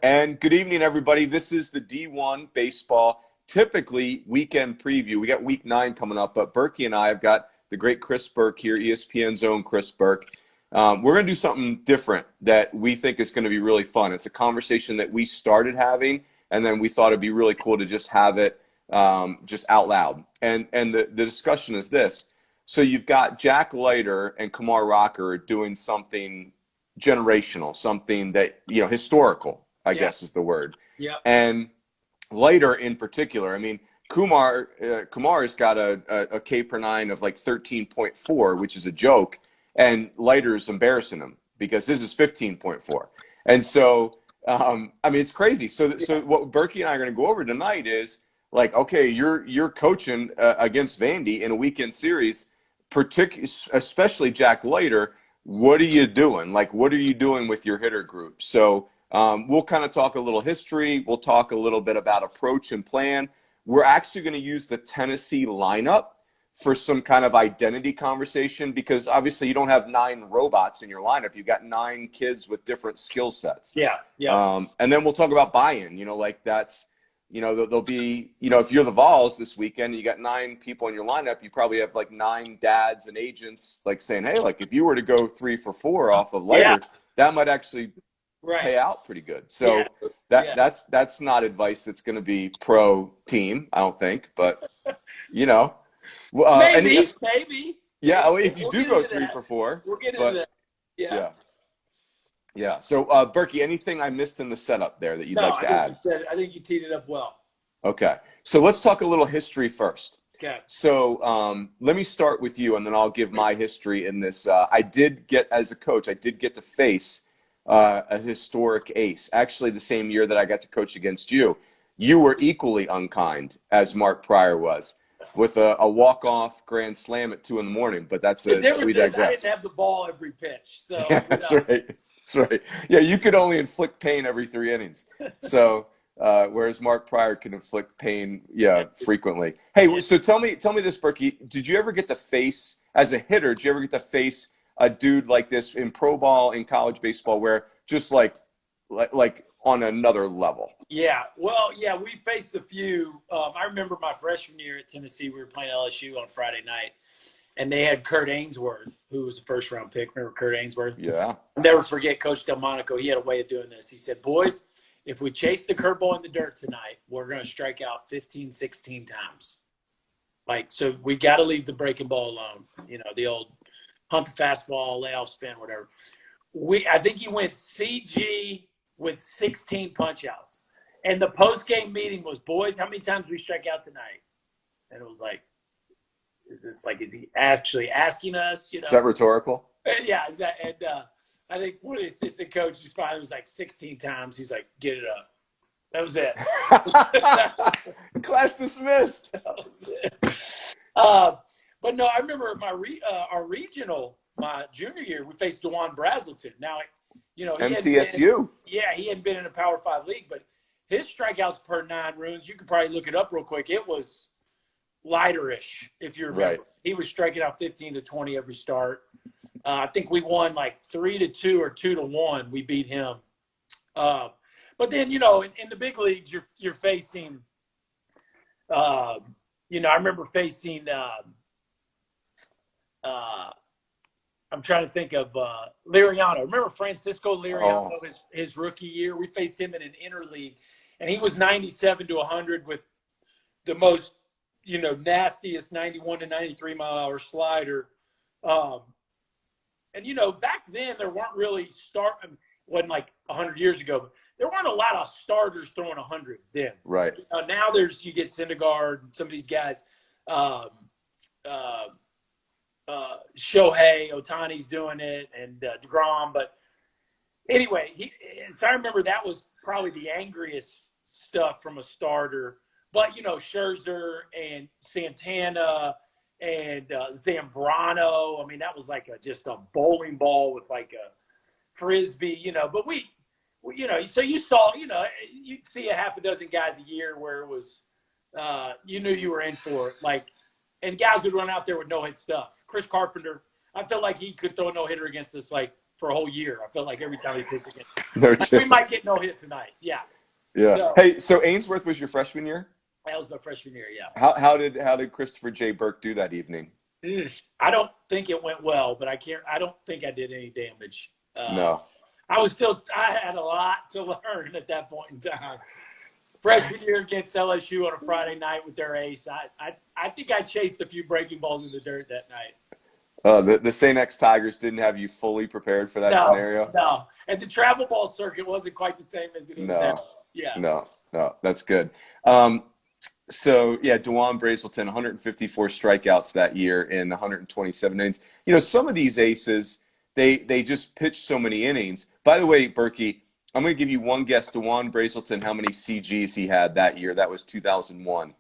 And good evening, everybody. This is the D1Baseball, typically weekend preview. We got week 9 coming up, but Berkey and I have got the great Chris Burke here, ESPN's own Chris Burke. We're going to do something different that we think is going to be really fun. It's a conversation that we started having, and then we thought it'd be really cool to just have it just out loud. And the discussion is this. So you've got Jack Leiter and Kumar Rocker doing something generational, something that, historical, I guess is the word. Yeah. And Leiter in particular, I mean, Kumar's got a K per 9 of like 13.4, which is a joke. And Leiter's embarrassing him because his is 15.4. And so, it's crazy. So what Berkey and I are going to go over tonight is like, okay, you're coaching against Vandy in a weekend series, especially Jack Leiter. What are you doing? Like, what are you doing with your hitter group? So we'll kind of talk a little history. We'll talk a little bit about approach and plan. We're actually going to use the Tennessee lineup for some kind of identity conversation because obviously you don't have 9 robots in your lineup. You've got 9 kids with different skill sets. Yeah. And then we'll talk about buy-in. There'll be, if you're the Vols this weekend, you got 9 people in your lineup, you probably have like 9 dads and agents like saying, hey, like if you were to go 3 for 4 off of Leiter, that might actually pay out pretty good. So that's not advice that's going to be pro team, I don't think, but maybe. Yeah, if you do go 3 for 4. We'll get into that. Yeah. So, Berkey, anything I missed in the setup there that you'd like to add? I think you teed it up well. Okay. So let's talk a little history first. Okay. So let me start with you, and then I'll give my history in this. As a coach, I did get to face a historic ace. Actually, the same year that I got to coach against you. You were equally unkind as Mark Pryor was, with a walk-off grand slam at 2 in.the morning. But we digress. I didn't have the ball every pitch. So yeah, that's right. That's right. Yeah, you could only inflict pain every 3 innings. So whereas Mark Pryor can inflict pain, frequently. Hey, so tell me this, Berkey. Did you ever get to face, as a hitter, did you ever get to face a dude like this in pro ball, in college baseball, where just like on another level? Yeah. Well, yeah, we faced a few. I remember my freshman year at Tennessee, we were playing LSU on Friday night. And they had Kurt Ainsworth, who was a first-round pick. Remember Kurt Ainsworth? Yeah. I'll never forget Coach Delmonico. He had a way of doing this. He said, boys, if we chase the curveball in the dirt tonight, we're going to strike out 15, 16 times. So we got to leave the breaking ball alone. The old hunt the fastball, lay off spin, whatever. I think he went CG with 16 punch-outs. And the post-game meeting was, boys, how many times we strike out tonight? And it was like, is he actually asking us? Is that rhetorical? Yeah. I think one of the assistant coaches finally was like 16 times. He's like, get it up. That was it. Class dismissed. That was it. But no, I remember our regional, my junior year, we faced DeJuan Brazelton. Now, MTSU. He hadn't been in a Power 5 league, but his strikeouts per 9 runs, you could probably look it up real quick. It was lighterish, if you remember. Right. He was striking out 15 to 20 every start. I think we won like 3-2 or 2-1. We beat him. But then, in the big leagues, you're facing. I remember facing. I'm trying to think of Liriano. Remember Francisco Liriano, his rookie year? We faced him in an interleague, and he was 97 to 100 with the most, nastiest 91 to 93 mile an hour slider. And back then there weren't really wasn't like 100 years ago, but there weren't a lot of starters throwing 100 then. Right. Now you get Syndergaard and some of these guys. Shohei Ohtani's doing it, and DeGrom. But anyway, so I remember that was probably the angriest stuff from a starter. But, Scherzer and Santana and Zambrano, that was like just a bowling ball with like a Frisbee, But so you saw, you'd see a half a dozen guys a year where it was, you knew you were in for it. And guys would run out there with no-hit stuff. Chris Carpenter, I felt like he could throw a no-hitter against us for a whole year. I felt like every time he pitched again. No Like, we chance. might get no hit tonight. Yeah. Yeah. So, Hey, so Ainsworth was your freshman year? that was my freshman year, yeah. How did Christopher J. Burke do that evening? I don't think it went well, but I don't think I did any damage. No. I had a lot to learn at that point in time. Freshman year against LSU on a Friday night with their ace. I think I chased a few breaking balls in the dirt that night. The St. X Tigers didn't have you fully prepared for that scenario? No. And the travel ball circuit wasn't quite the same as it is now. Yeah. No. That's good. So, yeah, DeJuan Brazelton, 154 strikeouts that year in 127 innings. You know, some of these aces, they just pitch so many innings. By the way, Berkey, I'm going to give you one guess. DeJuan Brazelton, how many CGs he had that year? That was 2001.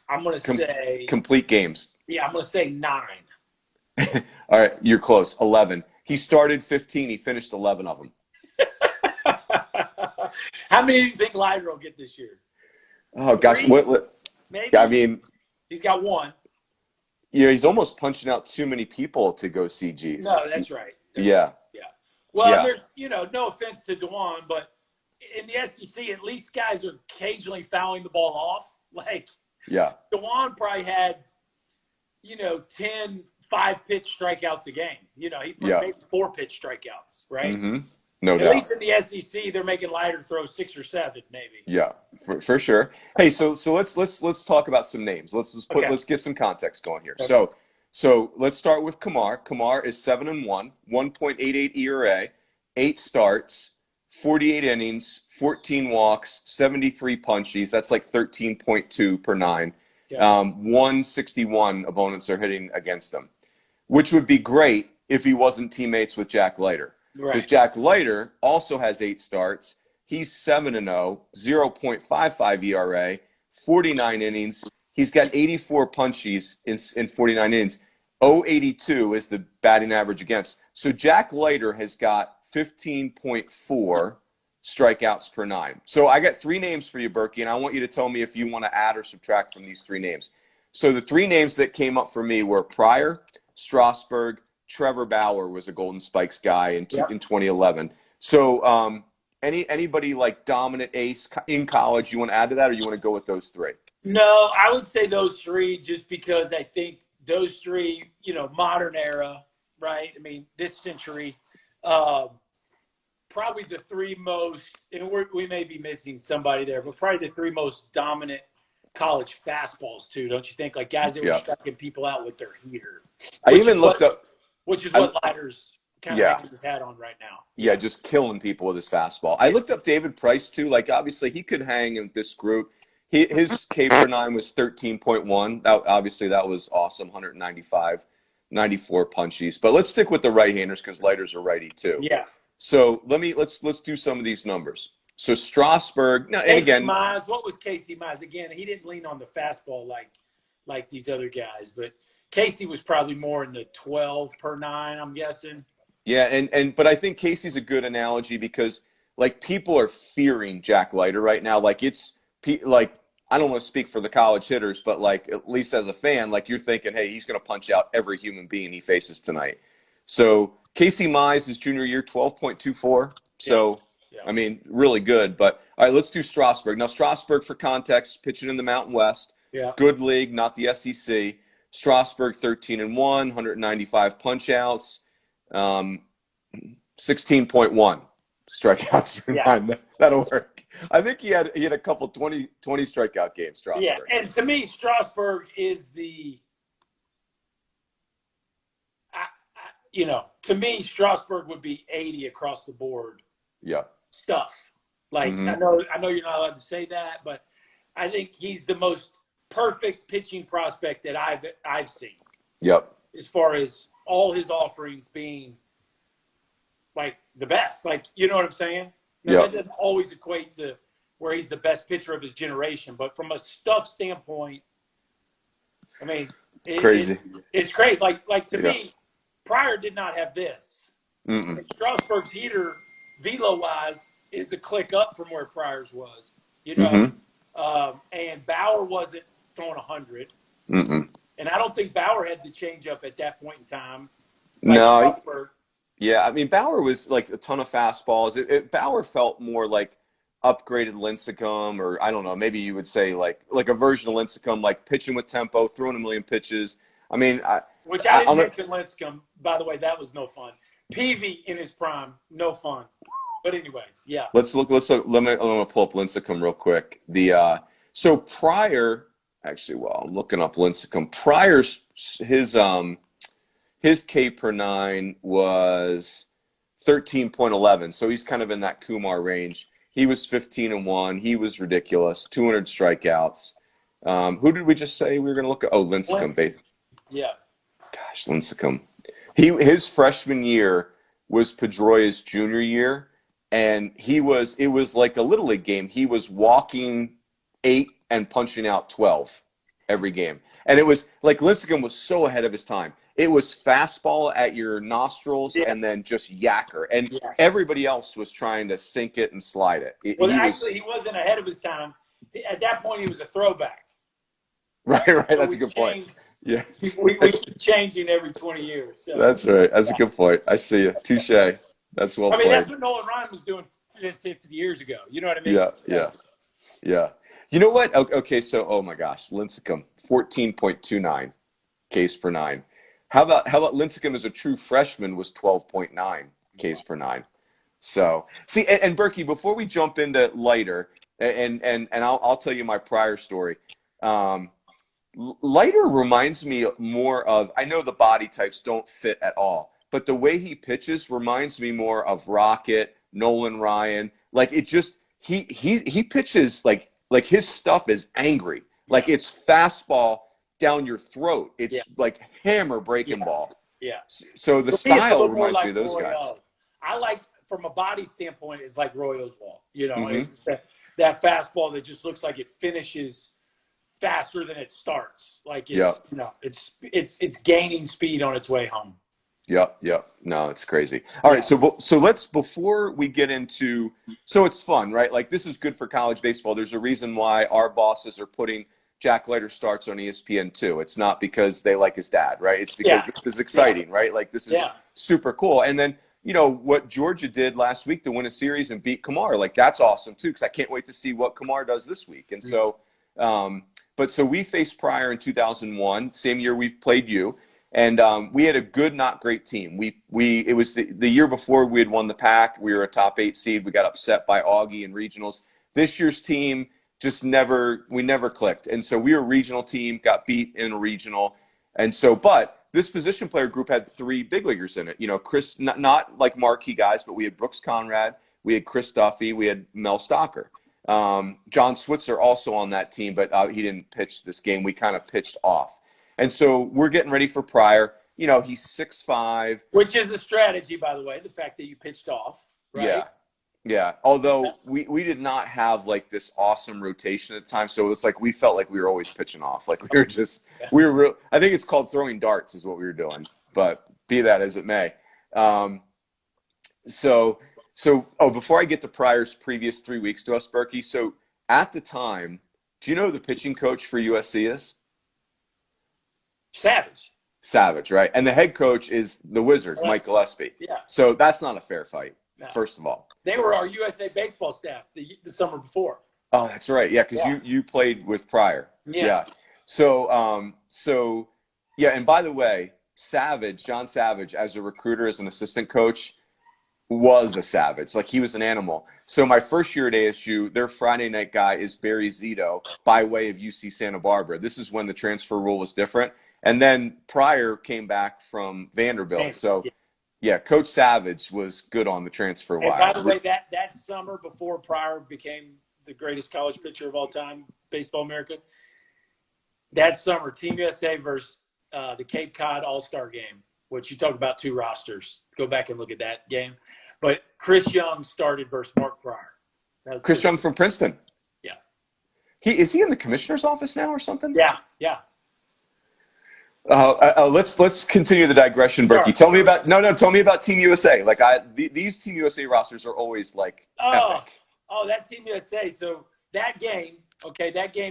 I'm going to say – complete games. Yeah, I'm going to say 9. All right, you're close. 11. He started 15. He finished 11 of them. How many do you think Leiter will get this year? Oh, gosh. 3? Maybe. I mean – he's got 1. Yeah, he's almost punching out too many people to go CGs. No, that's right. Yeah. Well, there's, no offense to DeJuan, but in the SEC, at least guys are occasionally fouling the ball off. Like, DeJuan probably had, 10 5-pitch strikeouts a game. He maybe 4-pitch strikeouts, right? Mm-hmm. No doubt. At least in the SEC, they're making Leiter throw 6 or 7, maybe. Yeah, for sure. Hey, so let's talk about some names. Let's get some context going here. Okay. So let's start with Kumar. Kumar is 7-1, 1.88 ERA, 8 starts, 48 innings, 14 walks, 73 punchies. That's like 13.2 per 9. Yeah. 161 opponents are hitting against him, which would be great if he wasn't teammates with Jack Leiter. Because Jack Leiter also has 8 starts. He's 7-0, 0.55 ERA, 49 innings. He's got 84 punchies in 49 innings. 0.82 is the batting average against. So Jack Leiter has got 15.4 strikeouts per 9. So I got 3 names for you, Berkey, and I want you to tell me if you want to add or subtract from these 3 names. So the 3 names that came up for me were Pryor, Strasburg, Trevor Bauer was a Golden Spikes guy in 2011. So anybody like dominant ace in college you want to add to that, or you want to go with those 3? No, I would say those 3 just because I think those 3, modern era, right? I mean, this century, probably the 3 most, and we may be missing somebody there, but probably the 3 most dominant college fastballs too, don't you think? Like guys that were striking people out with their heater. I even looked up. Which is what Leiter's kind of hanging his hat on right now. Yeah, just killing people with his fastball. I looked up David Price too. Like obviously he could hang in this group. His K per 9 was 13.1. That was awesome. 195, 94 punchies. But let's stick with the right-handers because Leiter's a righty too. Yeah. So let's do some of these numbers. So Strasburg. Now and again, Mize, what was Casey Mize? Again, he didn't lean on the fastball like these other guys, but Casey was probably more in the 12 per 9, I'm guessing. Yeah, but I think Casey's a good analogy because like people are fearing Jack Leiter right now. Like it's like I don't want to speak for the college hitters, but like at least as a fan, like you're thinking, hey, he's going to punch out every human being he faces tonight. So Casey Mize, his junior year, 12.24. So I mean, really good. But all right, let's do Strasburg. Now Strasburg, for context, pitching in the Mountain West. Yeah. Good league, not the SEC. Strasburg 13-1, 195 punch outs, 16.1 strikeouts per 9. That'll work. I think he had a couple 20 strikeout games, Strasburg. Yeah, and to me, Strasburg is to me, Strasburg would be 80 across the board. Yeah. Stuff. Like I know you're not allowed to say that, but I think he's the most perfect pitching prospect that I've seen. Yep. As far as all his offerings being like the best, like you know what I'm saying? Now, that doesn't always equate to where he's the best pitcher of his generation, but from a stuff standpoint, I mean, crazy. It's great. Like to me, Pryor did not have this. Strasburg's heater, velo-wise, is a click up from where Pryor's was. And Bauer wasn't throwing 100. And I don't think Bauer had the change up at that point in time. Like no. Strasburg. Yeah, I mean Bauer was like a ton of fastballs. Bauer felt more like upgraded Lincecum, or I don't know, maybe you would say like a version of Lincecum, like pitching with tempo, throwing a million pitches. I mean, Which I didn't I'm a, mention Lincecum. By the way, that was no fun. Peavy in his prime, no fun. But anyway, yeah. let's look. Let me pull up Lincecum real quick. So prior, actually, well, I'm looking up Lincecum. Prior's his K per nine was 13.11, so he's kind of in that Kumar range. He was 15-1. He was ridiculous. 200 strikeouts. Who did we just say we were going to look at? Oh, Lincecum. Yeah. Gosh, Lincecum. His freshman year was Pedroia's junior year, and it was like a little league game. He was walking 8 and punching out 12 every game. And it was like Lincecum was so ahead of his time. It was fastball at your nostrils and then just yacker. And everybody else was trying to sink it and slide it. He wasn't ahead of his time. At that point, he was a throwback. Right. So That's a good point. Yeah. We keep changing every 20 years. So. That's right. That's a good point. I see you. Touche. That's well played. That's what Nolan Ryan was doing 50 years ago. You know what I mean? Yeah. You know what? Okay, so, oh my gosh, Lincecum, 14.29 Ks per nine. How about Lincecum as a true freshman was 12.9 Ks per nine. So, see, and Berkey, before we jump into Leiter, and I'll tell you my prior story. Leiter reminds me more of, I know the body types don't fit at all, but the way he pitches reminds me more of Rocket, Nolan Ryan. Like it just, he pitches like his stuff is angry. Like it's fastball down your throat. It's like hammer breaking ball. Yeah. So the style reminds me of those Roy guys. I like, from a body standpoint, it's like Roy Oswalt. You know, it's that fastball that just looks like it finishes faster than it starts. Like it's gaining speed on its way home. Yep. No, it's crazy. All right, so let's, before we get into, so it's fun, right? Like this is good for college baseball. There's a reason why our bosses are putting Jack Leiter starts on ESPN2. It's not because they like his dad, right? It's because this is exciting, right? Like this is super cool. And then, you know, what Georgia did last week to win a series and beat Kumar, like that's awesome too, because I can't wait to see what Kumar does this week. And so, so we faced Pryor in 2001, same year we played you. And we had a good, not great team. It was the year before we had won the pack. We were a top 8 seed. We got upset by Augie in regionals. This year's team just never clicked. And so we were a regional team, got beat in a regional. And so, but this position player group had 3 big leaguers in it. You know, Chris, not like marquee guys, but we had Brooks Conrad, we had Chris Duffy, we had Mel Stocker. John Switzer also on that team, but he didn't pitch this game. We kind of pitched off. And so we're getting ready for Pryor. You know, he's 6'5". Which is a strategy, by the way, the fact that you pitched off, right? Yeah. Although we did not have like this awesome rotation at the time. So it's like we felt like we were always pitching off. Like we were real. I think it's called throwing darts is what we were doing. But be that as it may. Before I get to Pryor's previous 3 weeks to us, Berkey, so at the time, do you know who the pitching coach for USC is? Savage, right? And the head coach is the Wizard, Mike Gillespie. Yeah. So that's not a fair fight, first of all. They were our USA baseball staff the summer before. Oh, that's right. Yeah, because you played with Pryor. Yeah. So, and by the way, John Savage, as a recruiter, as an assistant coach, was a savage. Like, he was an animal. So my first year at ASU, their Friday night guy is Barry Zito by way of UC Santa Barbara. This is when the transfer rule was different. And then Pryor came back from Vanderbilt. So, Coach Savage was good on the transfer wire. By the way, that summer before Pryor became the greatest college pitcher of all time, Baseball America, that summer, Team USA versus the Cape Cod All-Star game, which you talk about 2 rosters. Go back and look at that game. But Chris Young started versus Mark Pryor. Chris Young from Princeton. Yeah. Is he in the commissioner's office now or something? Yeah. Let's continue the digression, Berkey. Tell me about Team USA. Like these Team USA rosters are always like epic. Oh, that Team USA. So that game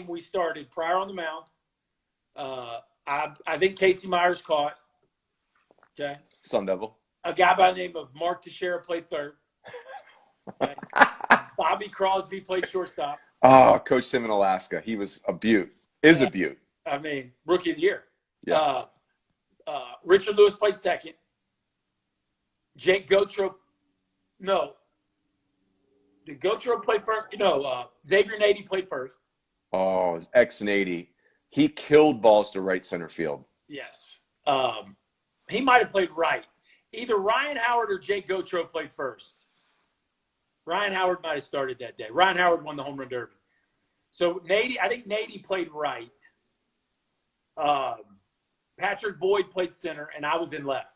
we started Pryor on the mound. I think Casey Myers caught. Okay. Sun Devil. A guy by the name of Mark Teixeira played third. Right? Bobby Crosby played shortstop. Oh, Coach Sim in Alaska. He was a beaut. Is a beaut. I mean, rookie of the year. Yeah. Richard Lewis played second. Jake Gotro. No. Did Gotro play first? No. Xavier Nady played first. Oh, his X80. He killed balls to right center field. Yes. He might have played right. Either Ryan Howard or Jake Gotro played first. Ryan Howard might have started that day. Ryan Howard won the home run derby. So I think Nady played right. Patrick Boyd played center, and I was in left.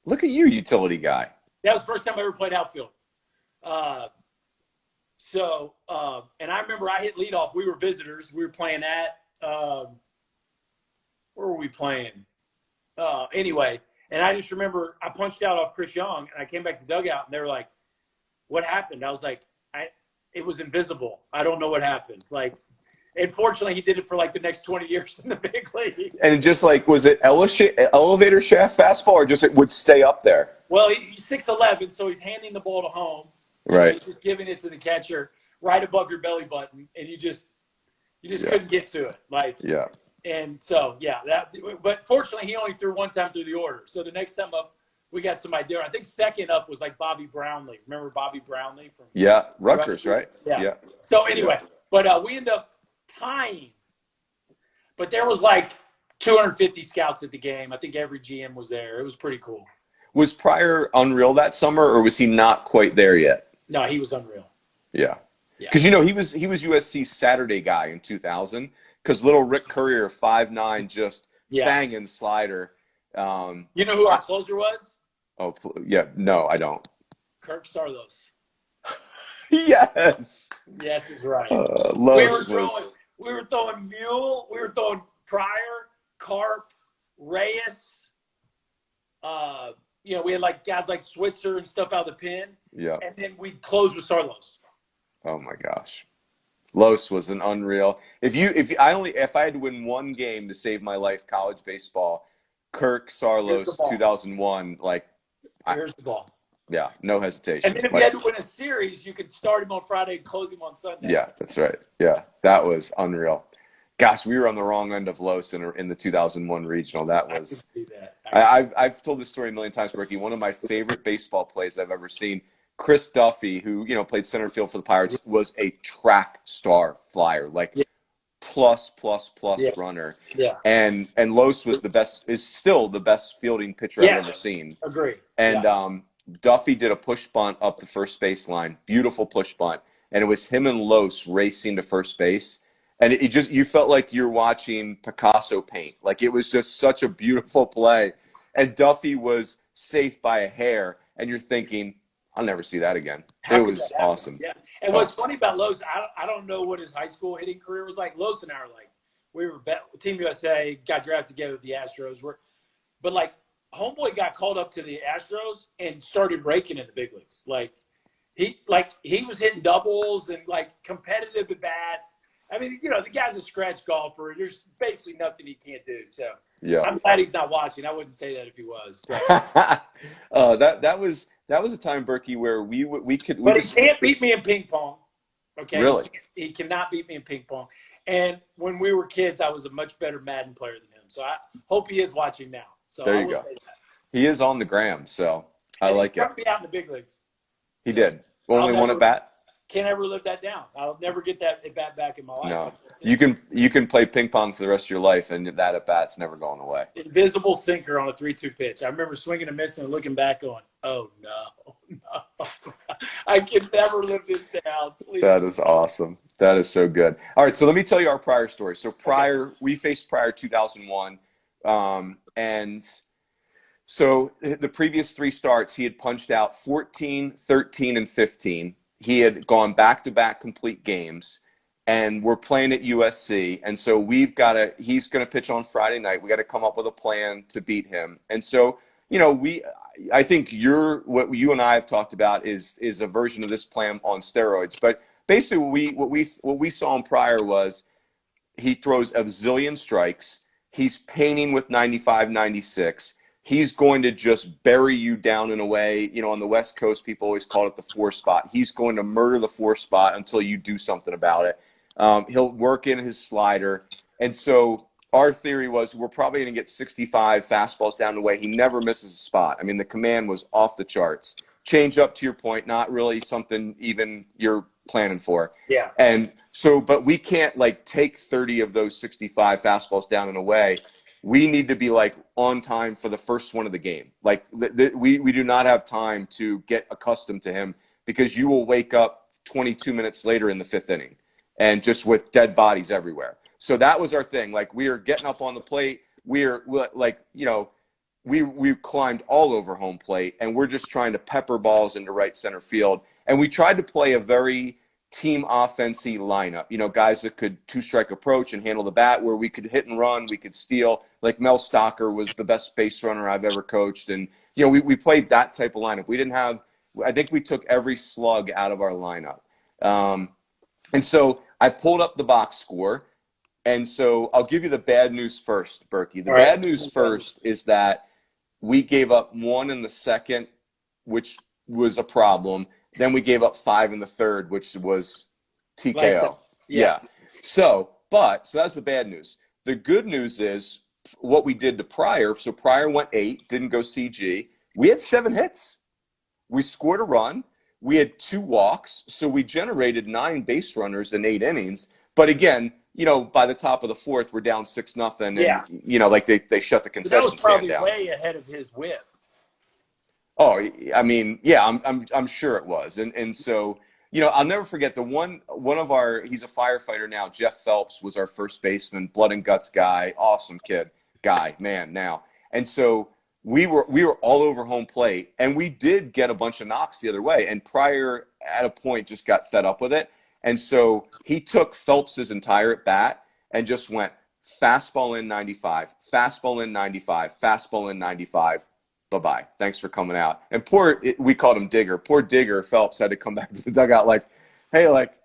Look at you, utility guy. That was the first time I ever played outfield. And I remember I hit leadoff. We were visitors. We were playing at where were we playing? Anyway, and I just remember I punched out off Chris Young, and I came back to the dugout, and they were like, "What happened?" I was like, "It was invisible. I don't know what happened." Like, and fortunately, he did it for like the next 20 years in the big league. And just like, was it elevator shaft fastball, or just it would stay up there? Well, he's 6'11", so he's handing the ball to home. Right. He's just giving it to the catcher right above your belly button, and you just couldn't get to it. Like, yeah. And so, but fortunately, he only threw one time through the order. So the next time up, we got some idea. I think second up was like Bobby Brownlee. Remember Bobby Brownlee from Rutgers, right? Yeah. So anyway, but we ended up tying. But there was like 250 scouts at the game. I think every GM was there. It was pretty cool. Was Pryor unreal that summer, or was he not quite there yet? No, he was unreal. Yeah. Because, he was USC's Saturday guy in 2000. Because little Rick Courier, 5'9", just banging slider. You know who our closer was? Oh, yeah. No, I don't. Kirk Sarlos. Yes. Yes is right. We were throwing Mule. We were throwing Pryor, Carp, Reyes. We had like guys like Switzer and stuff out of the pen. Yeah. And then we closed with Sarlos. Oh my gosh. Los was an unreal. If I had to win one game to save my life, college baseball, Kirk Sarlos 2001, here's the ball. Yeah, no hesitation. And then if you had to win a series, you could start him on Friday and close him on Sunday. Yeah, that's right. Yeah, that was unreal. Gosh, we were on the wrong end of Los in the 2001 regional. That was. I've told this story a million times, Ricky. One of my favorite baseball plays I've ever seen. Chris Duffy, who played center field for the Pirates, was a track star flyer, plus runner. Yeah. And Los was is still the best fielding pitcher I've ever seen. Agree. And Duffy did a push bunt up the first base line, beautiful push bunt, and it was him and Los racing to first base. And you felt like you're watching Picasso paint. Like, it was just such a beautiful play. And Duffy was safe by a hair, and you're thinking, I'll never see that again. It was awesome. Yeah. And what's funny about Los, I don't know what his high school hitting career was like. Los and I were we were Team USA, got drafted together with the Astros. But homeboy got called up to the Astros and started raking in the big leagues. He was hitting doubles and competitive at bats. I mean, the guy's a scratch golfer. There's basically nothing he can't do. So yeah, I'm glad he's not watching. I wouldn't say that if he was. That was a time, Berkey, where we could. But he can't beat me in ping pong. Okay. Really? He cannot beat me in ping pong. And when we were kids, I was a much better Madden player than him. So I hope he is watching now. So there you go. He is on the gram, so I like it. He's me out in the big leagues. He did. Only one at bat. Can't ever live that down. I'll never get that at bat back in my life. No, you can play ping pong for the rest of your life, and that at bat's never going away. Invisible sinker on a 3-2 pitch. I remember swinging and missing and looking back, going, "Oh no, I can never live this down." Please. That is awesome. That is so good. All right, so let me tell you our Pryor story. So we faced Pryor 2001, and so the previous 3 starts, he had punched out 14, 13, and 15. He had gone back-to-back complete games, and we're playing at USC. And so he's going to pitch on Friday night. We got to come up with a plan to beat him. And so, I think what you and I have talked about is a version of this plan on steroids. But basically what we saw in Pryor was he throws a zillion strikes. He's painting with 95, 96. He's going to just bury you down in a way. You know, on the West Coast, people always call it the 4 spot. He's going to murder the 4 spot until you do something about it. He'll work in his slider. And so our theory was we're probably going to get 65 fastballs down the way. He never misses a spot. I mean, the command was off the charts. Change up, to your point, not really something even you're planning for. Yeah. And so, but we can't like take 30 of those 65 fastballs down and away. We need to be like on time for the first one of the game. Like we do not have time to get accustomed to him, because you will wake up 22 minutes later in the 5th inning and just with dead bodies everywhere. So that was our thing. Like, we are getting up on the plate. We're like, you know, we've climbed all over home plate, and we're just trying to pepper balls into right center field. And we tried to play a very team offensive lineup, you know, guys that could 2-strike approach and handle the bat, where we could hit and run, we could steal. Like Mel Stocker was the best base runner I've ever coached. And, you know, we played that type of lineup. We didn't have, I think we took every slug out of our lineup. And so I pulled up the box score. And so I'll give you the bad news first, Berkey. The bad news first is that we gave up 1 in the 2nd, which was a problem. Then we gave up 5 in the 3rd, which was TKO. Yeah. So that's the bad news. The good news is what we did to Pryor. So Pryor went 8, didn't go CG. We had 7 hits. We scored a run. We had 2 walks. So we generated 9 base runners in 8 innings. But again, you know, by the top of the 4th, we're down 6-0. And, you know, like they shut the concession stand down. That was probably way ahead of his whip. Oh, I mean, yeah, I'm sure it was. And so, you know, I'll never forget one of our, he's a firefighter now, Jeff Phelps was our first baseman, blood and guts guy, awesome guy, man, now. And so we were all over home plate, and we did get a bunch of knocks the other way. And Pryor at a point just got fed up with it. And so he took Phelps's entire at bat and just went fastball in 95, fastball in 95, fastball in 95. Bye-bye. Thanks for coming out. And we called him Digger. Poor Digger, Phelps, had to come back to the dugout like, hey, like,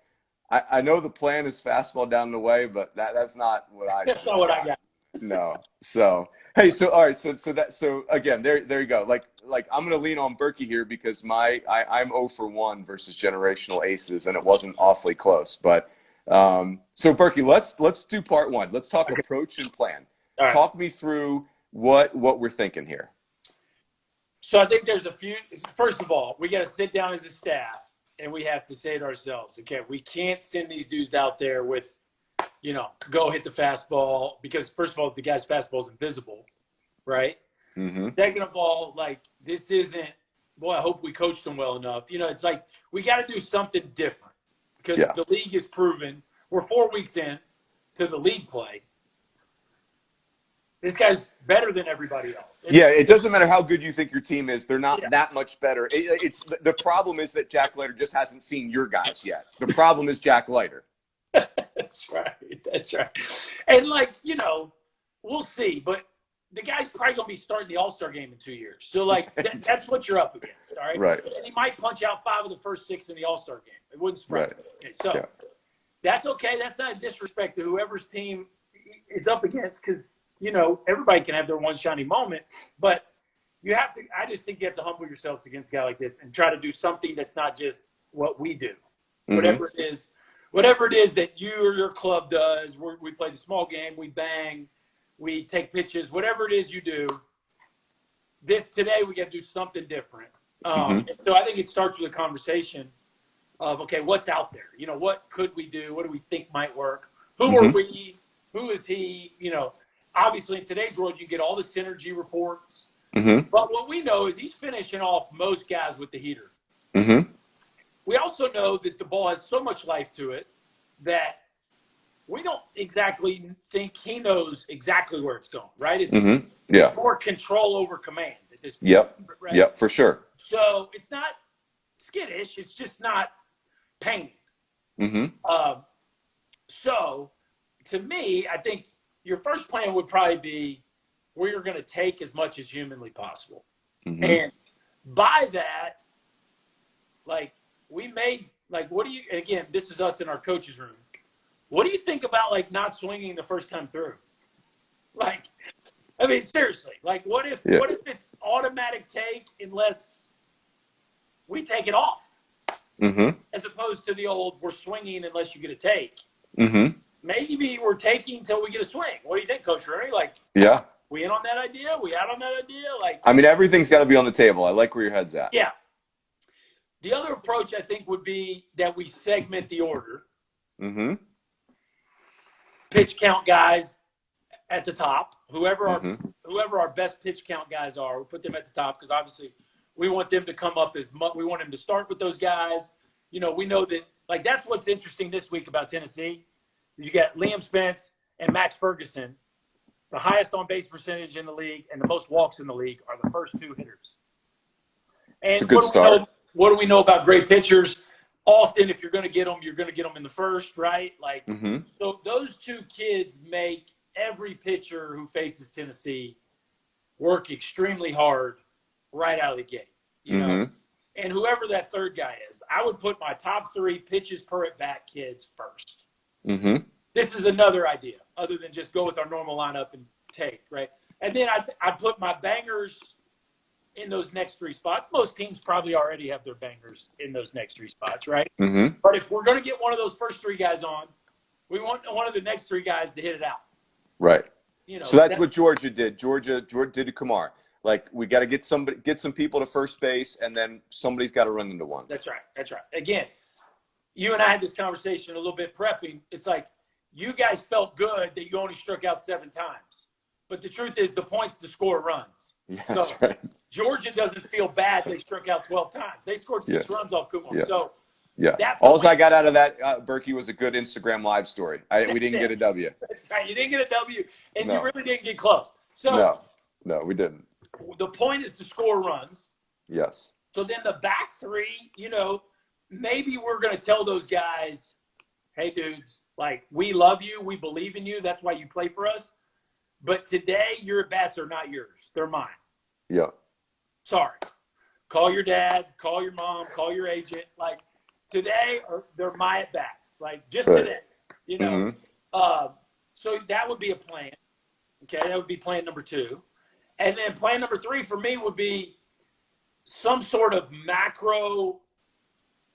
I know the plan is fastball down the way, but that's not what I That's not what I got. No. So, hey, so all right, so again, there you go. Like I'm gonna lean on Berkey here, because I'm 0 for 1 versus generational aces, and it wasn't awfully close. But so Berkey, let's do part 1. Let's talk approach and plan. All right. Talk me through what we're thinking here. So I think there's a few. First of all, we got to sit down as a staff, and we have to say to ourselves, okay, we can't send these dudes out there with, you know, go hit the fastball, because first of all, the guy's fastball is invisible, right? Mm-hmm. Second of all, like, this isn't, boy, I hope we coached them well enough. You know, it's like we got to do something different, because the league is proven. We're 4 weeks in to the league play. This guy's better than everybody else. It doesn't matter how good you think your team is. They're not that much better. It's the problem is that Jack Leiter just hasn't seen your guys yet. The problem is Jack Leiter. That's right. And, like, you know, we'll see. But the guy's probably going to be starting the All-Star game in 2 years. So, like, that's what you're up against, all right? Right. And he might punch out 5 of the first 6 in the All-Star game. It wouldn't surprise me. Okay, so that's okay. That's not a disrespect to whoever's team is up against, because, you know, everybody can have their one shiny moment. But you have to – I just think you have to humble yourselves against a guy like this and try to do something that's not just what we do. Mm-hmm. Whatever it is that you or your club does, we play the small game, we bang, we take pitches, whatever it is you do, today we got to do something different. And so I think it starts with a conversation of, okay, what's out there? You know, what could we do? What do we think might work? Who are we? Who is he? You know, obviously in today's world, you get all the synergy reports. Mm-hmm. But what we know is he's finishing off most guys with the heater. Mm-hmm. We also know that the ball has so much life to it that we don't exactly think he knows exactly where it's going, right? It's more control over command at this point. Right? Yep, for sure. So it's not skittish. It's just not painting. Mm-hmm. So to me, I think your first plan would probably be we're going to take as much as humanly possible. Mm-hmm. And by that, like, we made, like, what do you, again, this is us in our coach's room. What do you think about, like, not swinging the first time through? Like, I mean, seriously, like what if it's automatic take unless we take it off, as opposed to the old we're swinging unless you get a take. Maybe we're taking until we get a swing. What do you think, Coach Rooney? Like, we in on that idea? We out on that idea? Like, I mean, everything's got to be on the table. I like where your head's at. Yeah. The other approach I think would be that we segment the order. Pitch count guys at the top. Whoever our best pitch count guys are, we'll put them at the top because obviously we want them to come up as much. We want them to start with those guys. You know, we know that, like, that's what's interesting this week about Tennessee. You got Liam Spence and Max Ferguson, the highest on-base percentage in the league and the most walks in the league are the first two hitters. And it's a good start. What do we know about great pitchers? Often, if you're going to get them, you're going to get them in the first, right? Like, so those two kids make every pitcher who faces Tennessee work extremely hard right out of the gate, you know? And whoever that third guy is, I would put my top 3 pitches per at-bat kids first. This is another idea, other than just go with our normal lineup and take, right? And then I put my bangers in those next 3 spots. Most teams probably already have their bangers in those next 3 spots, right? But if we're going to get one of those first 3 guys on, we want one of the next 3 guys to hit it out. Right. You know, so that's what Georgia did. Georgia did to Kumar. Like, we got to get some people to first base, and then somebody's got to run into one. That's right. That's right. Again, you and I had this conversation a little bit prepping. It's like you guys felt good that you only struck out 7 times. But the truth is the points to score runs. Yeah, so that's right. Georgia doesn't feel bad they struck out 12 times. They scored 6 runs off Kumar. Yeah. So that's all I got out of that, Berkey, was a good Instagram live story. We didn't get a W. That's right. You didn't get a W, and you really didn't get close. So no, we didn't. The point is to score runs. Yes. So then the back 3, you know, maybe we're going to tell those guys, hey, dudes, like, we love you. We believe in you. That's why you play for us. But today, your at-bats are not yours. They're mine. Yeah. Sorry. Call your dad. Call your mom. Call your agent. Like, today, they're my at-bats. Like, just today. You know? So that would be a plan. Okay? That would be plan number 2. And then plan number 3 for me would be some sort of macro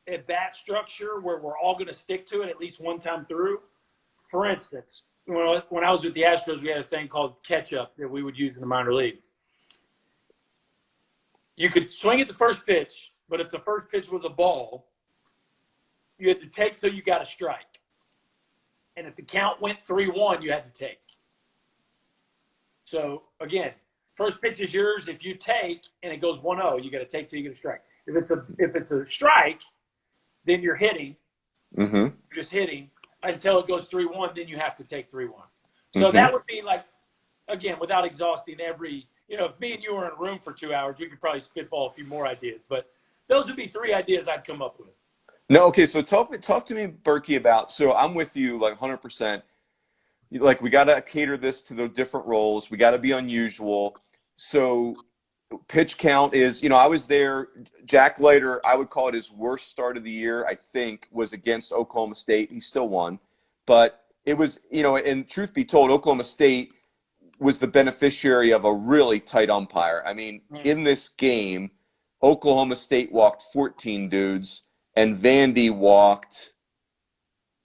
at-bat structure where we're all going to stick to it at least one time through. For instance, when I was with the Astros, we had a thing called catch-up that we would use in the minor leagues. You could swing at the first pitch, but if the first pitch was a ball, you had to take till you got a strike. And if the count went 3-1, you had to take. So, again, first pitch is yours. If you take and it goes 1-0, you got to take till you get a strike. If it's a strike, then you're hitting. You're just hitting until it goes 3-1. Then you have to take 3-1. So that would be like, again, without exhausting every. You know, if me and you were in a room for 2 hours, we could probably spitball a few more ideas. But those would be 3 ideas I'd come up with. No, okay. So talk to me, Berkey, about. So I'm with you like 100%. Like, we got to cater this to the different roles. We got to be unusual. So pitch count is, I was there. Jack Leiter, I would call it his worst start of the year, I think, was against Oklahoma State. He still won. But it was, and truth be told, Oklahoma State was the beneficiary of a really tight umpire. I mean, in this game, Oklahoma State walked 14 dudes and Vandy walked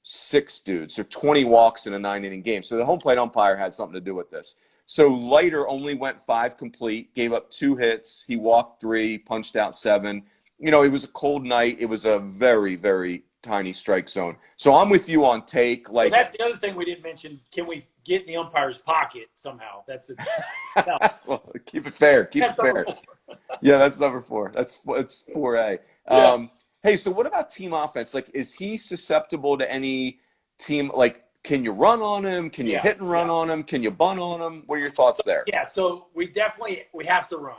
6 dudes. So 20 walks in a 9-inning game. So the home plate umpire had something to do with this. So Leiter only went 5 complete, gave up 2 hits. He walked 3, punched out 7. It was a cold night. It was a very, very tiny strike zone. So I'm with you on take. Like, well, that's the other thing we didn't mention. Can we get in the umpire's pocket somehow? That's it. No. Well, keep it fair. Keep it fair. Yeah, that's number 4. It's 4A. Hey, so what about team offense? Like, is he susceptible to any team? Like, can you run on him? Can you hit and run on him? Can you bunt on him? What are your thoughts there? Yeah, so we have to run.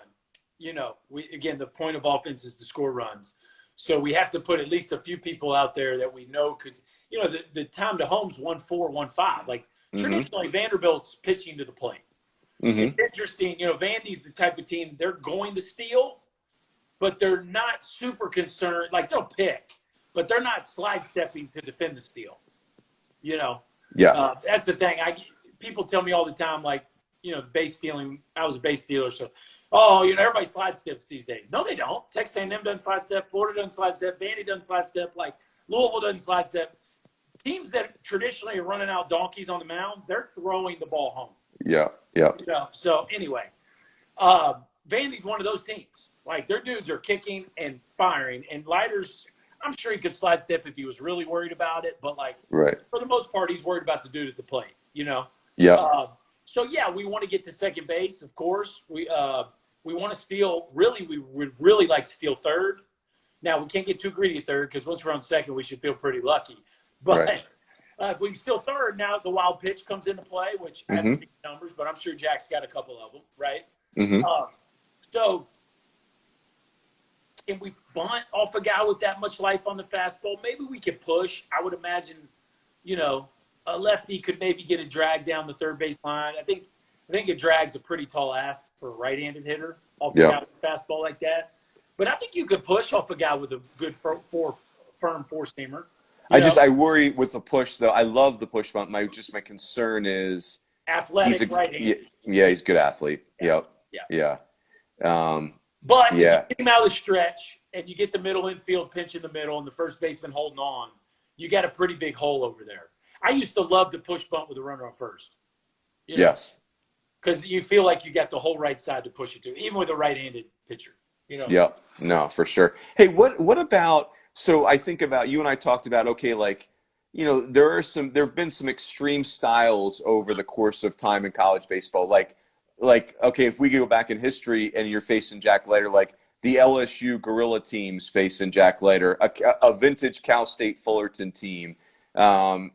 Again, the point of offense is to score runs. So we have to put at least a few people out there that we know could, the time to home's 1-4, 1-5. Like, traditionally, Vanderbilt's pitching to the plate. It's interesting. Vandy's the type of team, they're going to steal, but they're not super concerned. Like, they'll pick, but they're not slide stepping to defend the steal. Yeah. That's the thing. People tell me all the time, like, base stealing. I was a base stealer, so everybody slide steps these days. No, they don't. Texas A&M doesn't slide step. Florida doesn't slide step. Vandy doesn't slide step. Like Louisville doesn't slide step. Teams that traditionally are running out donkeys on the mound, they're throwing the ball home. Yeah. So anyway, Vandy's one of those teams. Like their dudes are kicking and firing, and Leiter's, I'm sure he could slide step if he was really worried about it, but for the most part, he's worried about the dude at the plate. Yeah. So we want to get to second base, of course. We want to steal. Really, we would really like to steal third. Now we can't get too greedy at third because once we're on second, we should feel pretty lucky. But if we can steal third, now the wild pitch comes into play, which I haven't seen numbers, but I'm sure Jack's got a couple of them, right? So can we bunt off a guy with that much life on the fastball? Maybe we could push. I would imagine, a lefty could maybe get a drag down the third base line. I think a drag's a pretty tall ask for a right-handed hitter off a guy with a fastball like that. But I think you could push off a guy with a good firm four-seamer. I worry with the push, though. I love the push bunt. My concern is athletic right-handed. Yeah, he's a good athlete. Yeah. But you get him out of the stretch, and you get the middle infield pinch in the middle, and the first baseman holding on. You got a pretty big hole over there. I used to love to push bunt with a runner on first. Yes. Because you feel like you got the whole right side to push it to, even with a right-handed pitcher. Yeah. No, for sure. Hey, what about? So I think about you and I talked about there have been some extreme styles over the course of time in college baseball, like, okay, if we go back in history and you're facing Jack Leiter, like the LSU Gorilla teams facing Jack Leiter, a vintage Cal State Fullerton team, so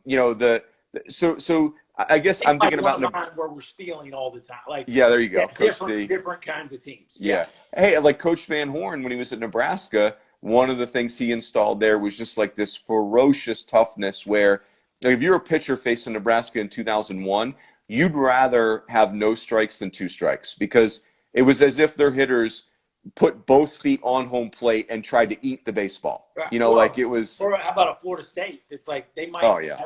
I guess I'm thinking about where we're stealing all the time. Like, there you go. Different kinds of teams. Yeah. Hey, like Coach Van Horn, when he was at Nebraska, one of the things he installed there was just like this ferocious toughness where if you're a pitcher facing Nebraska in 2001, you'd rather have no strikes than 2 strikes because it was as if their hitters put both feet on home plate and tried to eat the baseball. Like it was. Or how about a Florida State? It's like they might. Oh, yeah.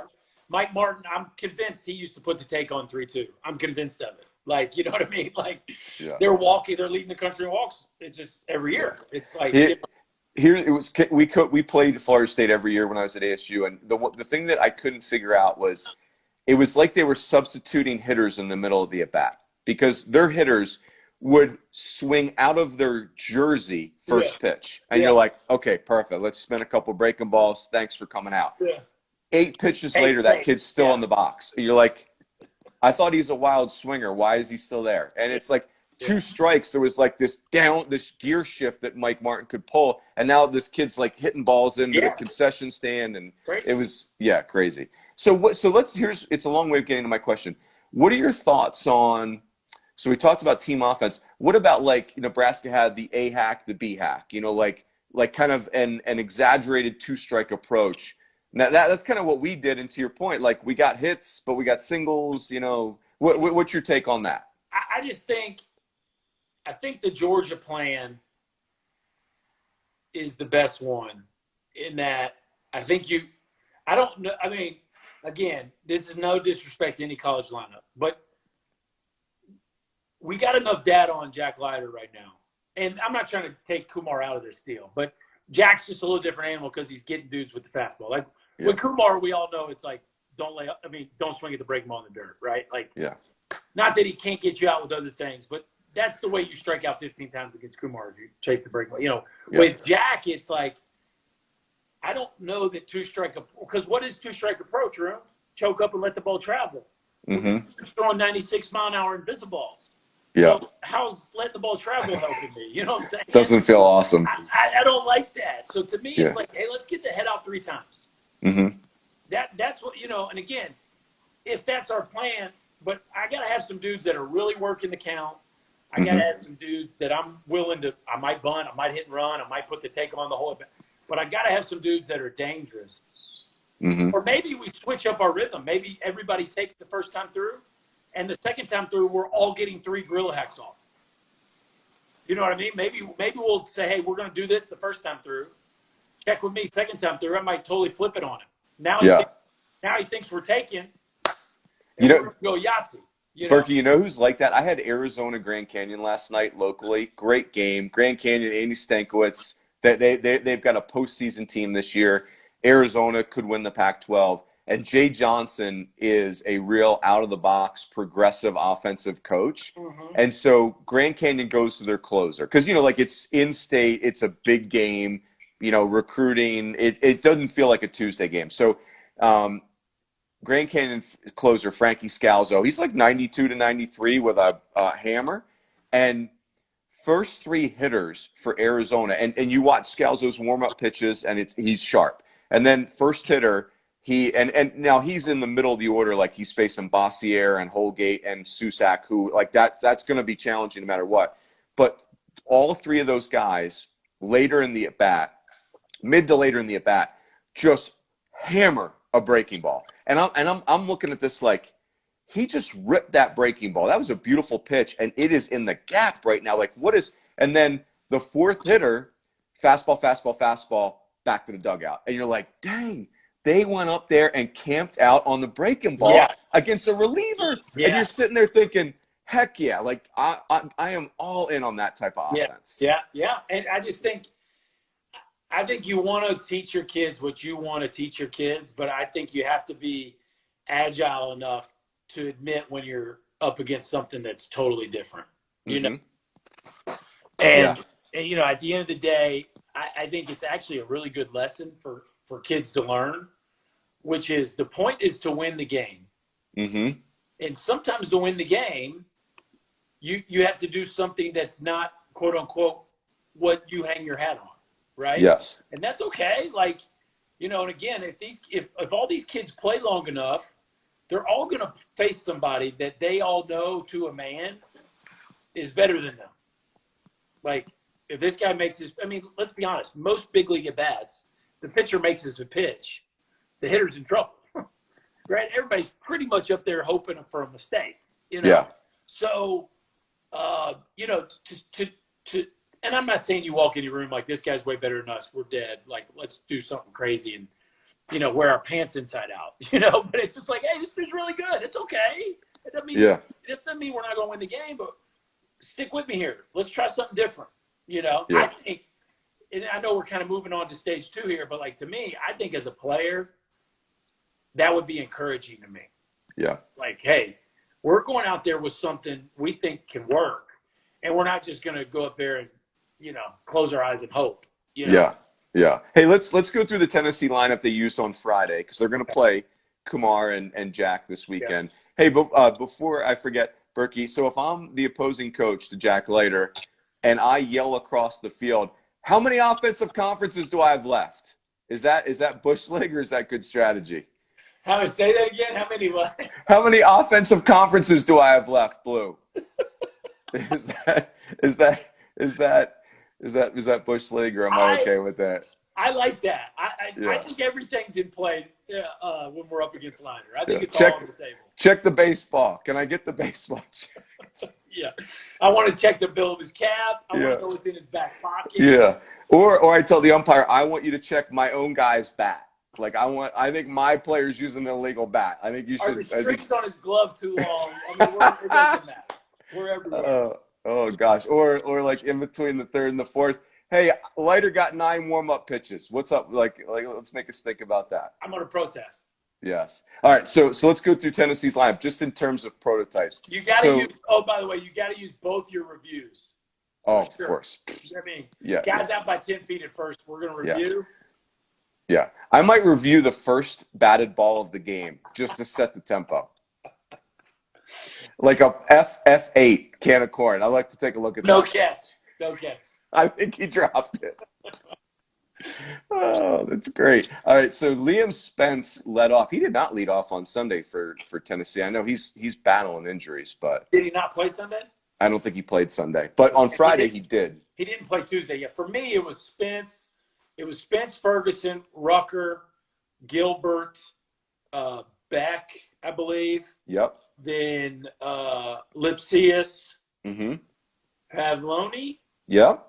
Mike Martin, I'm convinced he used to put the take on 3-2. I'm convinced of it. Like, you know what I mean? Like they're leading the country in walks. It's just every year. It's like. We played Florida State every year when I was at ASU, and the thing that I couldn't figure out was it was like they were substituting hitters in the middle of the at-bat because their hitters would swing out of their jersey first pitch. And you're like, okay, perfect. Let's spin a couple breaking balls. Thanks for coming out. 8 pitches later, that kid's still in the box. You're like, I thought he's a wild swinger. Why is he still there? And it's like 2 strikes. There was like this gear shift that Mike Martin could pull. And now this kid's like hitting balls into the concession stand. And it was, crazy. So it's a long way of getting to my question. What are your thoughts on, so we talked about team offense. What about like Nebraska had the A hack, the B hack, like kind of an exaggerated 2-strike approach. Now that's kind of what we did. And to your point, like we got hits, but we got singles, what's your take on that? I think the Georgia plan is the best one in that I don't know. I mean, again, this is no disrespect to any college lineup, but we got enough data on Jack Leiter right now. And I'm not trying to take Kumar out of this deal, but Jack's just a little different animal because he's getting dudes with the fastball. Like with Kumar, we all know it's like, don't swing at the breaking ball in the dirt, right? Like, not that he can't get you out with other things, but that's the way you strike out 15 times against Kumar. You chase the breaking ball. With Jack, it's like, I don't know that 2-strike – because what is 2-strike approach, Rooms? Choke up and let the ball travel. He's throwing 96-mile-an-hour invisible balls. Yeah. So how's letting the ball travel helping me? You know what I'm saying? Doesn't feel awesome. I don't like that. So to me, it's like, hey, let's get the head out 3 times. That's what, and again, if that's our plan, but I got to have some dudes that are really working the count. I got to have some dudes that I'm willing to – I might bunt, I might hit and run, I might put the take on the whole – but I got to have some dudes that are dangerous. Or maybe we switch up our rhythm. Maybe everybody takes the first time through, and the second time through, we're all getting 3 gorilla hacks off. You know what I mean? Maybe we'll say, hey, we're going to do this the first time through. Check with me second time through. I might totally flip it on him. Now he thinks we're taking. And we're going to go Yahtzee. You know? Berkey, you know who's like that? I had Arizona Grand Canyon last night locally. Great game. Grand Canyon, Andy Stankiewicz. They've got a postseason team this year. Arizona could win the Pac-12. And Jay Johnson is a real out-of-the-box, progressive offensive coach. Mm-hmm. And so Grand Canyon goes to their closer. Because, like it's in-state. It's a big game. Recruiting. It doesn't feel like a Tuesday game. So Grand Canyon closer Frankie Scalzo, he's like 92 to 93 with a hammer. And first three hitters for Arizona, and you watch Scalzo's warm-up pitches, and he's sharp. And then first hitter, and now he's in the middle of the order, like he's facing Bossier and Holgate and Susak, who like that's going to be challenging no matter what. But all three of those guys later in the at-bat, mid to later in the at-bat, just hammer a breaking ball. And I'm looking at this like he just ripped that breaking ball. That was a beautiful pitch, and it is in the gap right now. Like what is? And then the fourth hitter, fastball, back to the dugout, and you're like, dang. They went up there and camped out on the breaking ball against a reliever. Yeah. And you're sitting there thinking, heck yeah, like I am all in on that type of offense. Yeah. And I think you want to teach your kids what you want to teach your kids, but I think you have to be agile enough to admit when you're up against something that's totally different, you know? And, at the end of the day, I think it's actually a really good lesson for kids to learn, which is the point is to win the game. Mm-hmm. And sometimes to win the game, you have to do something that's not, quote unquote, what you hang your hat on, right? Yes. And that's okay. Like, and again, if all these kids play long enough, they're all going to face somebody that they all know to a man is better than them. Like, if this guy makes his, let's be honest, most big league at-bats, the pitcher makes his pitch, the hitter's in trouble, right? Everybody's pretty much up there hoping for a mistake, Yeah. So, and I'm not saying you walk in your room like this guy's way better than us. We're dead. Like, let's do something crazy and, wear our pants inside out, but it's just like, hey, this pitch really good. It's okay. It doesn't mean, This doesn't mean we're not going to win the game, but stick with me here. Let's try something different. I think, and I know we're kind of moving on to stage 2 here, but like to me, I think as a player, that would be encouraging to me. Yeah. Like, hey, we're going out there with something we think can work, and we're not just going to go up there and, close our eyes and hope. Yeah. Hey, let's go through the Tennessee lineup they used on Friday because they're going to play Kumar and Jack this weekend. Yeah. Hey, but before I forget, Berkey, so if I'm the opposing coach to Jack Leiter and I yell across the field, how many offensive conferences do I have left? Is that bush league or is that good strategy? Say that again? How many left? How many offensive conferences do I have left, Blue? Is that bush league or am I okay with that? I like that. I think everything's in play when we're up against Leiter. I think it's all on the table. Check the baseball. Can I get the baseball checked? Yeah. I want to check the bill of his cap. I want to know what's in his back pocket. Yeah. Or I tell the umpire, I want you to check my own guy's bat. Like I think my player's using an illegal bat. I think you should. Are the strings on his glove too long? It doesn't matter. We're everywhere. Oh gosh. Or like in between the third and the fourth. Hey, Leiter got 9 warm-up pitches. What's up? Like let's make us think about that. I'm going to protest. Yes. All right. So let's go through Tennessee's lineup just in terms of prototypes. You got to use. Oh, by the way, you got to use both your reviews. Oh, of course. You know what I mean? Yeah. Guys out by 10 feet at first. We're going to review. Yeah. I might review the first batted ball of the game just to set the tempo. Like a F8 can of corn. I like to take a look at that. No catch. I think he dropped it. Oh, that's great. All right, so Liam Spence led off. He did not lead off on Sunday for Tennessee. I know he's battling injuries, but did he not play Sunday? I don't think he played Sunday. But on Friday he did. He didn't play Tuesday yet. For me, it was Spence. It was Spence, Ferguson, Rucker, Gilbert, Beck, I believe. Yep. Then Lipsius. Mm-hmm. Pavloni. Yep.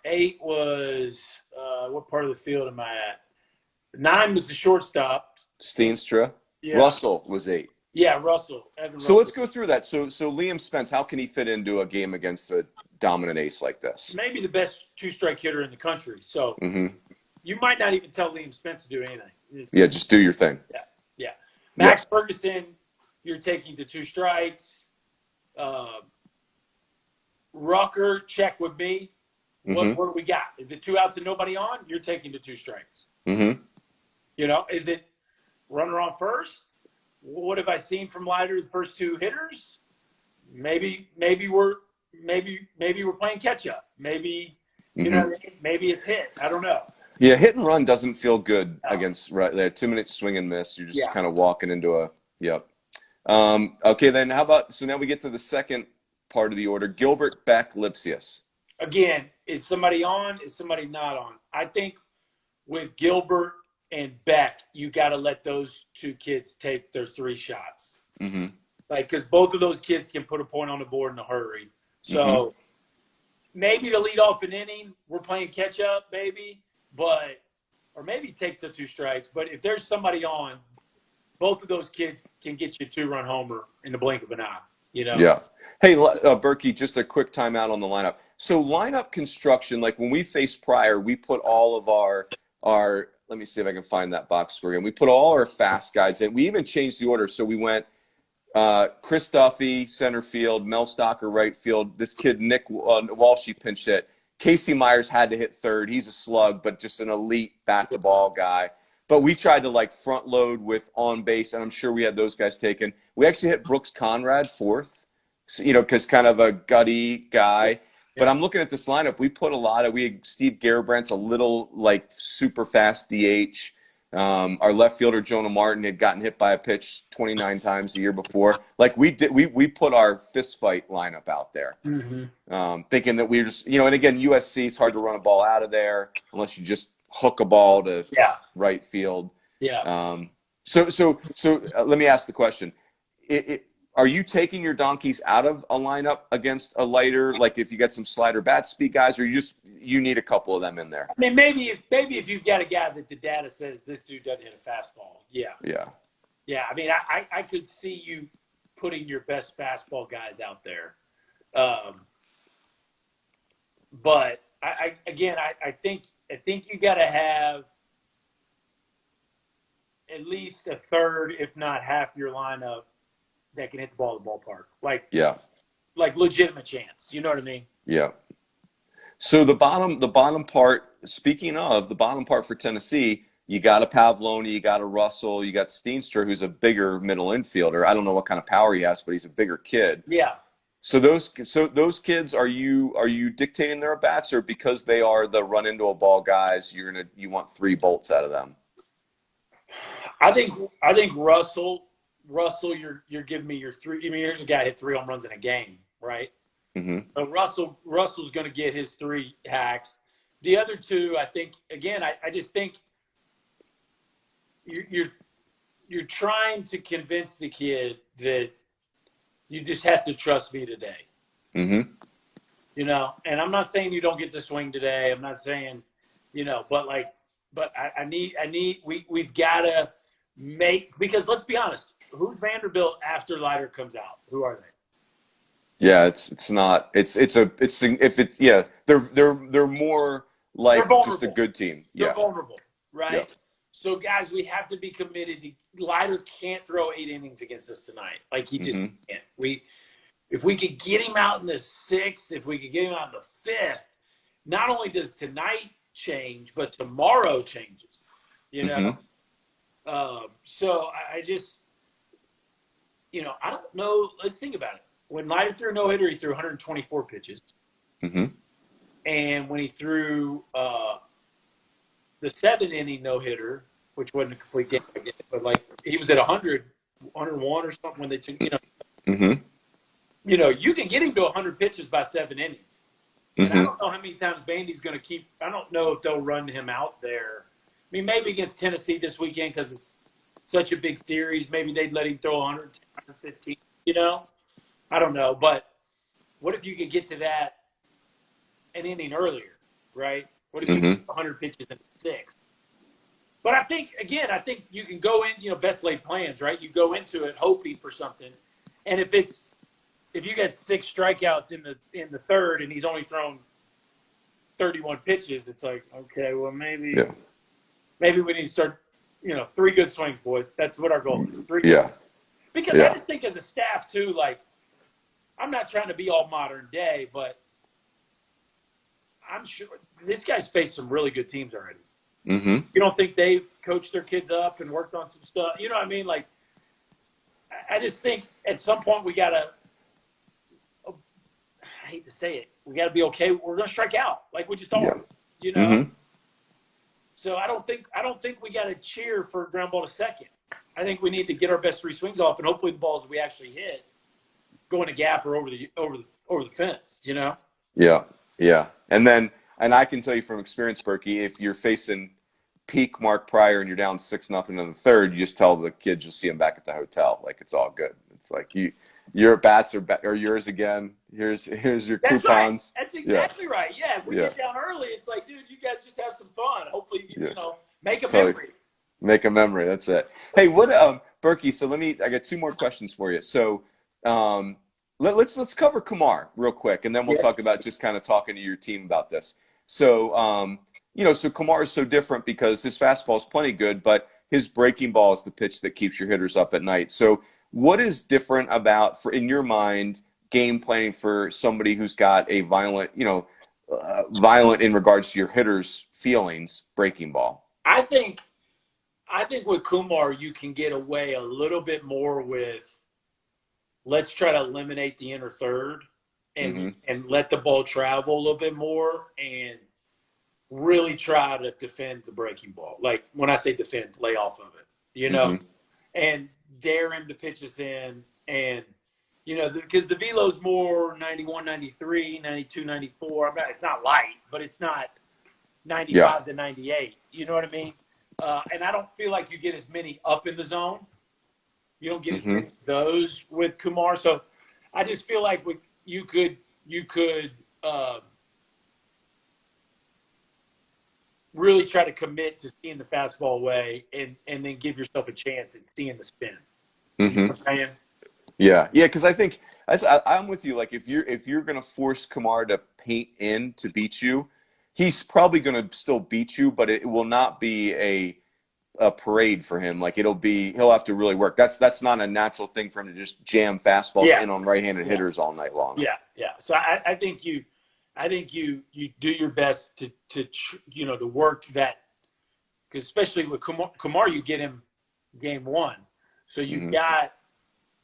8 was what part of the field am I at? 9 was the shortstop. Steenstra. Yeah. Russell was 8. Yeah, Russell. Evan So Russell. let's go through that. So Liam Spence, how can he fit into a game against a dominant ace like this? Maybe the best two-strike hitter in the country. So Mm-hmm. you might not even tell Liam Spence to do anything. Yeah, just do your thing. Yeah, yeah. Yeah. Max Ferguson, you're taking to 2 strikes. Rucker, check with me. What do we got? Is it 2 outs and nobody on? You're taking to 2 strikes. Mm-hmm. You know, is it runner on first? What have I seen from Leiter the first 2 hitters? Maybe we're playing catch up. Maybe you know, maybe it's hit. I don't know. Yeah, hit and run doesn't feel good against right there. 2 minutes swing and miss. You're just kind of walking into a okay, then how about so now we get to the second part of the order. Gilbert Baklipsius. Again, is somebody on? Is somebody not on? I think with Gilbert and Beck, you got to let those 2 kids take their 3 shots. Mm-hmm. Like, because both of those kids can put a point on the board in a hurry. So maybe to lead off an inning, we're playing catch up, maybe, or maybe take the 2 strikes. But if there's somebody on, both of those kids can get you a 2-run homer in the blink of an eye. You know? Yeah. Hey, Berkey, just a quick timeout on the lineup. So lineup construction, like when we faced Pryor, we put all of our let me see if I can find that box score again. We put all our fast guys in. We even changed the order. So we went Chris Duffy, center field, Mel Stocker, right field. This kid, Nick Walshy, pinch hit. Casey Myers had to hit third. He's a slug, but just an elite bat-to-ball guy. But we tried to, like, front load with on base, and I'm sure we had those guys taken. We actually hit Brooks Conrad fourth, so, you know, because kind of a gutty guy. But I'm looking at this lineup. We put we had Steve Garabrandt's a little, like, super fast DH. Our left fielder, Jonah Martin, had gotten hit by a pitch 29 times the year before. Like, we put our fist fight lineup out there, thinking that we were just, you know, and again, USC, it's hard to run a ball out of there unless you just hook a ball to right field. Yeah. So let me ask the question. Are you taking your donkeys out of a lineup against a lighter, like if you get some slider bat speed guys, or you need a couple of them in there? I mean, maybe if you've got a guy that the data says this dude doesn't hit a fastball. Yeah. I mean, I could see you putting your best fastball guys out there. But I think you got to have at least a third, if not half, your lineup that can hit the ball at the ballpark. Like legitimate chance. You know what I mean? Yeah. So the bottom part, speaking of the bottom part for Tennessee, you got a Pavloni, you got a Russell, you got Steenstra, who's a bigger middle infielder. I don't know what kind of power he has, but he's a bigger kid. Yeah. So those kids, are you dictating their bats, or because they are the run into a ball guys, you want 3 bolts out of them? I think Russell, you're giving me your 3. I mean, here's a guy hit 3 home runs in a game, right? Mm-hmm. So Russell's going to get his 3 hacks. The other 2, I think, again, I just think you're trying to convince the kid that you just have to trust me today. Mm-hmm. You know, and I'm not saying you don't get to swing today. I'm not saying, you know, but we've got to make, because let's be honest, who's Vanderbilt after Leiter comes out? Who are they? Yeah, it's not. They're more like just a good team. They're vulnerable, right? Yeah. So guys, we have to be committed. Leiter can't throw 8 innings against us tonight. Like, he just can't. If we could get him out in the 6th, if we could get him out in the 5th, not only does tonight change, but tomorrow changes. You know. So I just, you know, I don't know. Let's think about it. When Leiter threw a no-hitter, he threw 124 pitches. Mm-hmm. And when he threw the 7-inning no-hitter, which wasn't a complete game, I guess, but like he was at 100, 101 or something when they took, you know. Mm-hmm. You know, you can get him to 100 pitches by 7 innings. And I don't know how many times Vandy's going to keep – I don't know if they'll run him out there. I mean, maybe against Tennessee this weekend because it's such a big series. Maybe they'd let him throw 110, 115, you know. I don't know. But what if you could get to that an inning earlier, right? What if you get 100 pitches in the 6th? But I think you can go in, best laid plans, right? You go into it hoping for something, and if you get 6 strikeouts in the third and he's only thrown 31 pitches, it's like, okay, well maybe we need to start, 3 good swings, boys. That's what our goal is. 3 good. Yeah. Because I just think as a staff too, like, I'm not trying to be all modern day, but I'm sure this guy's faced some really good teams already. Mm-hmm. You don't think they've coached their kids up and worked on some stuff? You know what I mean? Like, I just think at some point we got to, I hate to say it, we got to be okay. We're going to strike out like we just are, Mm-hmm. So I don't think we got to cheer for ground ball to second. I think we need to get our best 3 swings off, and hopefully the balls we actually hit go in a gap or over the fence. Yeah. Yeah. And I can tell you from experience, Berkey, if you're facing peak Mark Pryor and you're down 6-0 in the third, you just tell the kids you'll see them back at the hotel. Like, it's all good. It's like your bats are yours again. Here's your That's coupons. Right. That's exactly right. Yeah. If we get down early, it's like, dude, you guys just have some fun. Hopefully, make a memory. Make a memory. That's it. Hey, what, Berkey? So I got 2 more questions for you. So, let's cover Kumar real quick, and then we'll talk about just kind of talking to your team about this. So, so Kumar is so different because his fastball is plenty good, but his breaking ball is the pitch that keeps your hitters up at night. So, what is different about, in your mind, game planning for somebody who's got a violent in regards to your hitters' feelings breaking ball? I think with Kumar, you can get away a little bit more with, let's try to eliminate the inner third and let the ball travel a little bit more and really try to defend the breaking ball. Like, when I say defend, lay off of it, and dare him to pitch us in. And, because the velo's more 91, 93, 92, 94. It's not light, but it's not 95 to 98. You know what I mean? And I don't feel like you get as many up in the zone. You don't get as many of those with Kumar. So I just feel like you could really try to commit to seeing the fastball away and then give yourself a chance at seeing the spin. You know what I'm saying? Yeah, because I think I'm with you. Like, if you're going to force Kumar to paint in to beat you, he's probably going to still beat you, but it will not be a parade for him. Like, he'll have to really work. That's not a natural thing for him to just jam fastballs in on right-handed hitters all night long. Yeah. So I think you do your best to work that, because especially with Kumar, you get him game 1, so you've got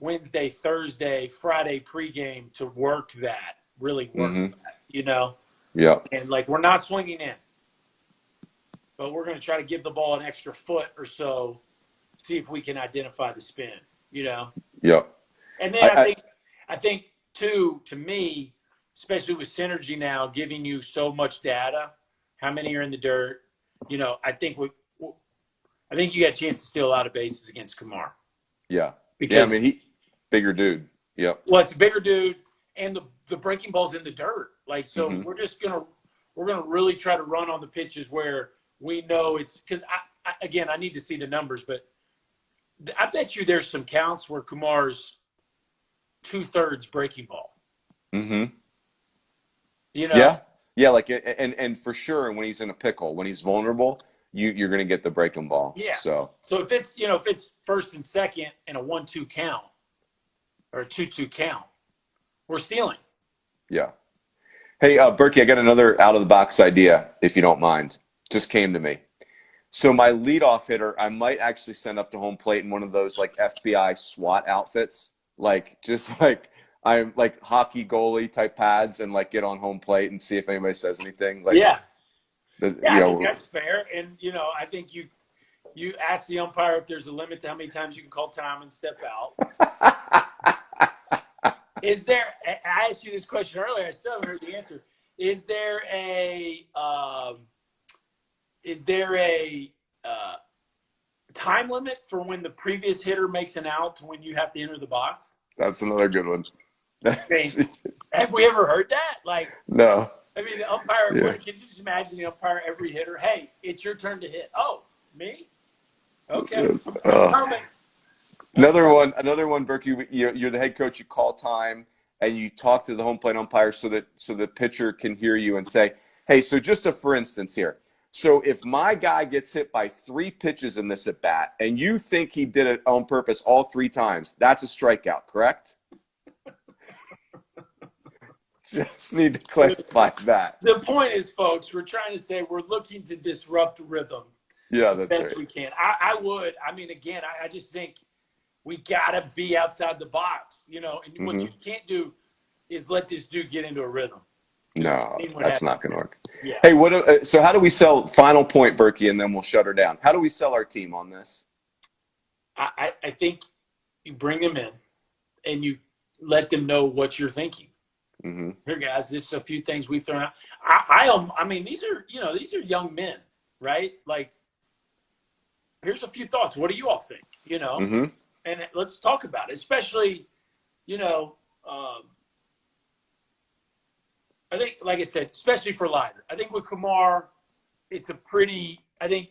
Wednesday, Thursday, Friday pregame to work that, really work that, Yeah. And like, we're not swinging in, but we're going to try to give the ball an extra foot or so, see if we can identify the spin, Yeah. And then I think too, to me, especially with Synergy now giving you so much data, how many are in the dirt, I think you got a chance to steal a lot of bases against Kumar. Yeah. Because, he bigger dude. Yep. Well, it's a bigger dude, and the breaking ball's in the dirt. Like, so we're gonna really try to run on the pitches where we know it's, because I need to see the numbers, but I bet you there's some counts where Kumar's 2/3 breaking ball. Yeah. Like, and for sure, when he's in a pickle, when he's vulnerable, you're going to get the breaking ball. Yeah. So if it's first and second and a 1-2 count or a 2-2 count, we're stealing. Yeah. Hey, Berkey, I got another out of the box idea, if you don't mind. Just came to me. So my leadoff hitter, I might actually send up to home plate in one of those like FBI SWAT outfits, like just like I'm like hockey goalie type pads, and like get on home plate and see if anybody says anything. Like, I think that's fair. And I think you ask the umpire if there's a limit to how many times you can call time and step out. Is there? I asked you this question earlier. I still haven't heard the answer. Is there a time limit for when the previous hitter makes an out to when you have to enter the box? That's another good one. Have we ever heard that? Like, no. I mean, the umpire, can you just imagine the umpire, every hitter, hey, it's your turn to hit. Oh, Me? Okay. Uh, another one, Berkey. You're the head coach. You call time and you talk to the home plate umpire so the pitcher can hear you and say, "Hey, so just for instance here. So if my guy gets hit by 3 pitches in this at bat, and you think he did it on purpose all 3 times, that's a strikeout, correct?" Just need to clarify that. The point is, folks, we're trying to say we're looking to disrupt rhythm. Yeah, that's best right. we can. I would. I mean, again, I just think we gotta be outside the box, you know. And what you can't do is let this dude get into a rhythm. No, that's not going to work. Yeah. Hey, so how do we sell? Final point, Berkey, and then we'll shut her down. How do we sell our team on this? I think you bring them in and you let them know what you're thinking. Here, guys, this is a few things we've thrown out. I mean, these are young men, right? Like, here's a few thoughts. What do you all think? You know, and let's talk about it. Especially, you know, I think, like I said, especially for Leiter. I think with Kumar, it's a pretty. I think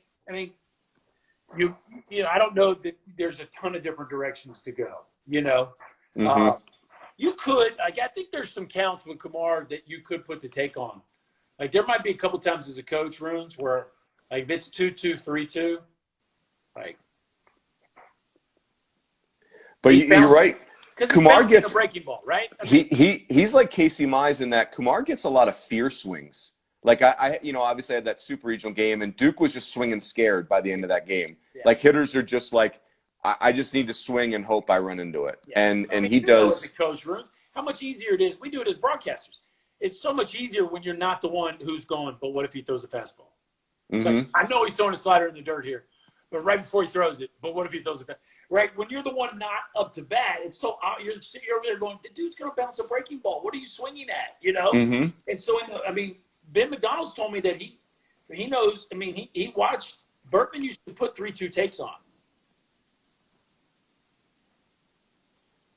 you know, I don't know that there's a ton of different directions to go. You know, you could, like, I think there's some counts with Kumar that you could put the take on. Like, there might be a couple times as a coach, Runes, where, like, if it's 2-2, 3-2, like. But you're right. Kumar gets a breaking ball, right? I mean, he's like Casey Mize in that Kumar gets a lot of fear swings. Like, I you know, obviously I had that super regional game, and Duke was just swinging scared by the end of that game. Yeah. Like, hitters are just like, I just need to swing and hope I run into it. Yeah. And he does. The coach rooms, how much easier it is. We do it as broadcasters. It's so much easier when you're not the one who's going, but what if he throws a fastball? It's like, I know he's throwing a slider in the dirt here, but right before he throws it, but what if he throws a fastball? Right? When you're the one not up to bat, it's so you're over there going, the dude's going to bounce a breaking ball. What are you swinging at? You know? And so, I mean, Ben McDonald's told me that he knows. I mean, he watched Bertman used to put 3-2 takes on.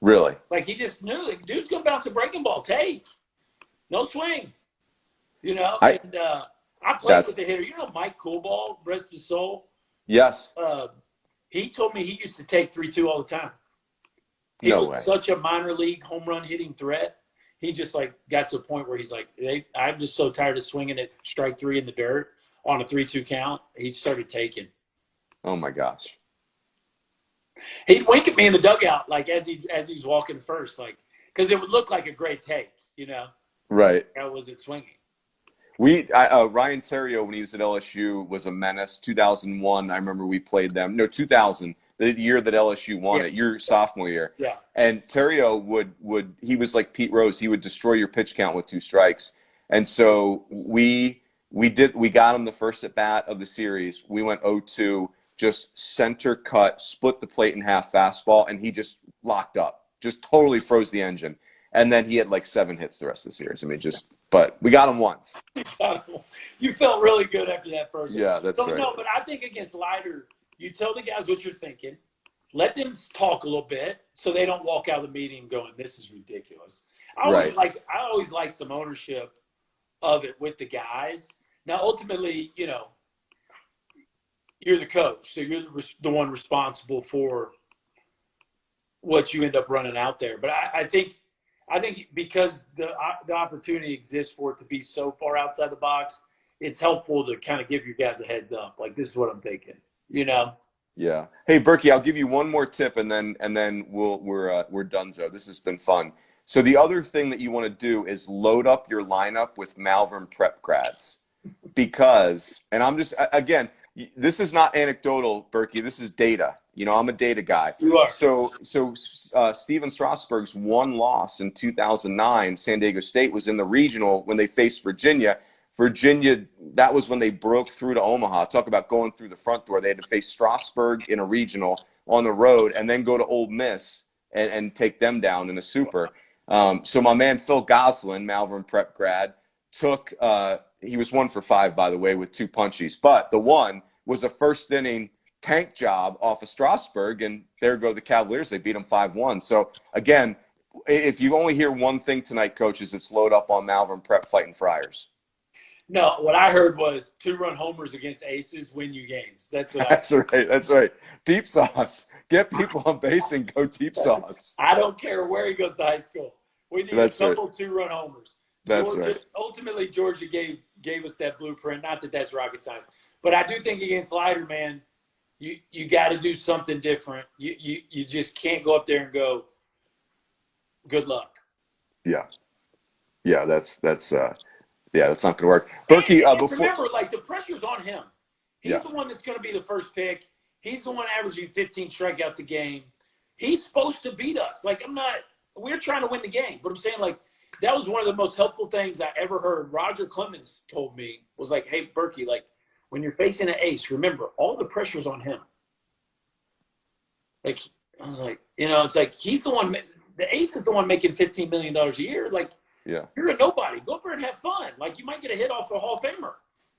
Really? Like, he just knew, like, dude's going to bounce a breaking ball. Take. No swing. You know? I played with the hitter. You know Mike Coolball, rest his soul? Yes. He told me he used to take 3-2 all the time. He was such a minor league home run hitting threat. He just, like, got to a point where he's like, I'm just so tired of swinging at strike 3 in the dirt on a 3-2 count. He started taking. Oh, my gosh. He'd wink at me in the dugout, like, as he's walking first, like, because it would look like a great take, you know? Right. How was it swinging? Ryan Terrio, when he was at LSU, was a menace. 2001, I remember we played them. No, 2000, the year that LSU won it, your sophomore year. Yeah. And Terrio he was like Pete Rose. He would destroy your pitch count with 2 strikes. And so we got him the first at bat of the series. We went 0-2, just center cut, split the plate in half fastball, and he just locked up, just totally froze the engine. And then he had like 7 hits the rest of the series. I mean, but we got him once. You felt really good after that first one. Yeah, that's right. No, but I think against Leiter, you tell the guys what you're thinking. Let them talk a little bit so they don't walk out of the meeting going, this is ridiculous. I always like some ownership of it with the guys. Now, ultimately, you know, you're the coach, so you're the one responsible for what you end up running out there. But I think because the opportunity exists for it to be so far outside the box, it's helpful to kind of give your guys a heads up. Like, this is what I'm thinking, you know? Yeah. Hey, Berkey, I'll give you one more tip, and then we're donezo. This has been fun. So the other thing that you want to do is load up your lineup with Malvern prep grads, because, and I'm just, again, this is not anecdotal, Berkey. This is data. You know, I'm a data guy. You are. So Steven Strasburg's one loss in 2009, San Diego State, was in the regional when they faced Virginia. Virginia, that was when they broke through to Omaha. Talk about going through the front door. They had to face Strasburg in a regional on the road and then go to Ole Miss and take them down in a super. So my man Phil Goslin, Malvern prep grad, took he was 1 for 5, by the way, with 2 punchies. But the one was a first inning tank job off of Strasburg, and there go the Cavaliers. They beat them 5-1. So, again, if you only hear one thing tonight, coaches, it's load up on Malvern prep fighting Friars. No, what I heard was 2-run homers against aces win you games. That's what That's right. That's right. Deep sauce. Get people on base and go deep sauce. I don't care where he goes to high school. We need That's a couple 2-run homers. That's Georgia, right. Ultimately, Georgia gave us that blueprint. Not that that's rocket science, but I do think against Leiter, man, you got to do something different. You just can't go up there and go, good luck. Yeah. Yeah. That's not going to work. Berkey, and before. remember, like, the pressure's on him. He's the one that's going to be the first pick. He's the one averaging 15 strikeouts a game. He's supposed to beat us. Like, we're trying to win the game. But I'm saying, like, that was one of the most helpful things I ever heard. Roger Clemens told me, was like, hey, Berkey, like, when you're facing an ace, remember, all the pressure's on him. Like, I was like, it's like he's the one, the ace is the one making $15 million a year. Like, you're a nobody. Go up there and have fun. Like, you might get a hit off a Hall of Famer.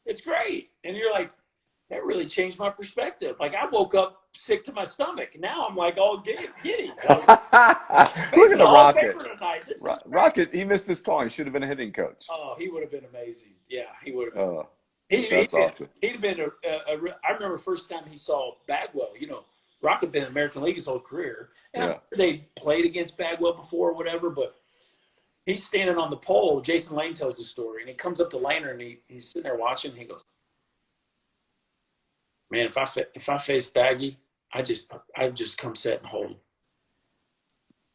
It's great. And you're like, that really changed my perspective. Like, I woke up sick to my stomach. Now I'm like all giddy. Look at the Rocket. Rocket, he missed his call. He should have been a hitting coach. Oh, he would have been amazing. Yeah, he would have been. That's awesome. He'd have been I remember first time he saw Bagwell. Rocket been in the American League his whole career. And I'm sure they played against Bagwell before or whatever, but he's standing on the pole. Jason Lane tells the story, and he comes up to Laner, and he's sitting there watching, and he goes, man, if I face Baggy, I just come set and hold.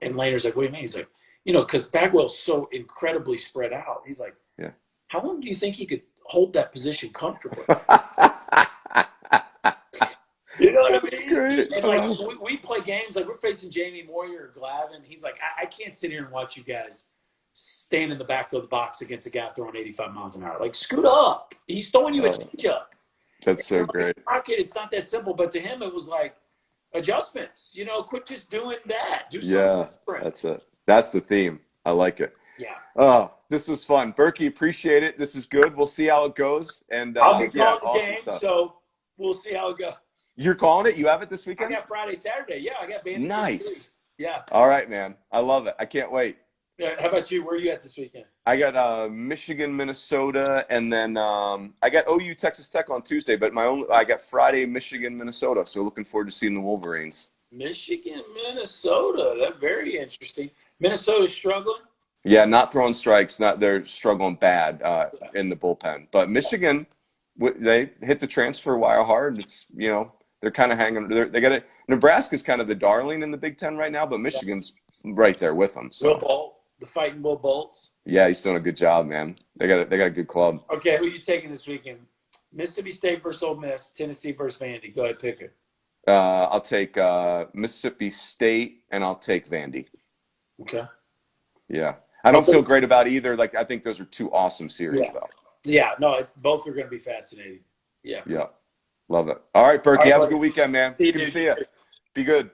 And Laner's like, what do you mean? He's like, because Bagwell's so incredibly spread out. He's like, how long do you think he could hold that position comfortably? You know what I mean? That's great. And like we play games, like we're facing Jamie Moyer or Glavin. He's like, I can't sit here and watch you guys stand in the back of the box against a guy throwing 85 miles an hour. Like, scoot up. He's throwing you a changeup. That's so great. Rocket, it's not that simple, but to him it was like adjustments. Quit just doing that. Do something different. That's it. That's the theme. I like it. Yeah. Oh, this was fun. Berkey, appreciate it. This is good. We'll see how it goes. And I'll be calling the awesome game, stuff. so we'll see how it goes. You're calling it? You have it this weekend? I got Friday, Saturday. Yeah, I got Vandy. Nice. Yeah. All right, man. I love it. I can't wait. Yeah. How about you? Where are you at this weekend? I got Michigan, Minnesota, and then I got OU, Texas Tech on Tuesday. But I got Friday, Michigan, Minnesota. So looking forward to seeing the Wolverines. Michigan, Minnesota. That's very interesting. Minnesota's struggling. Yeah, not throwing strikes. They're struggling bad in the bullpen. But Michigan, they hit the transfer wire hard. It's they're kind of hanging. They got it. Nebraska's kind of the darling in the Big Ten right now, but Michigan's right there with them. So. Will Bolt, the fighting Will Bolts. Yeah, he's doing a good job, man. They got a good club. Okay, who are you taking this weekend? Mississippi State versus Ole Miss, Tennessee versus Vandy. Go ahead, pick it. I'll take Mississippi State, and I'll take Vandy. Okay. Yeah, I don't feel great about either. Like, I think those are two awesome series, though. Yeah, no, both are going to be fascinating. Yeah. Yeah, love it. All right, Berkey, have a good weekend, man. Good to see you. Be good.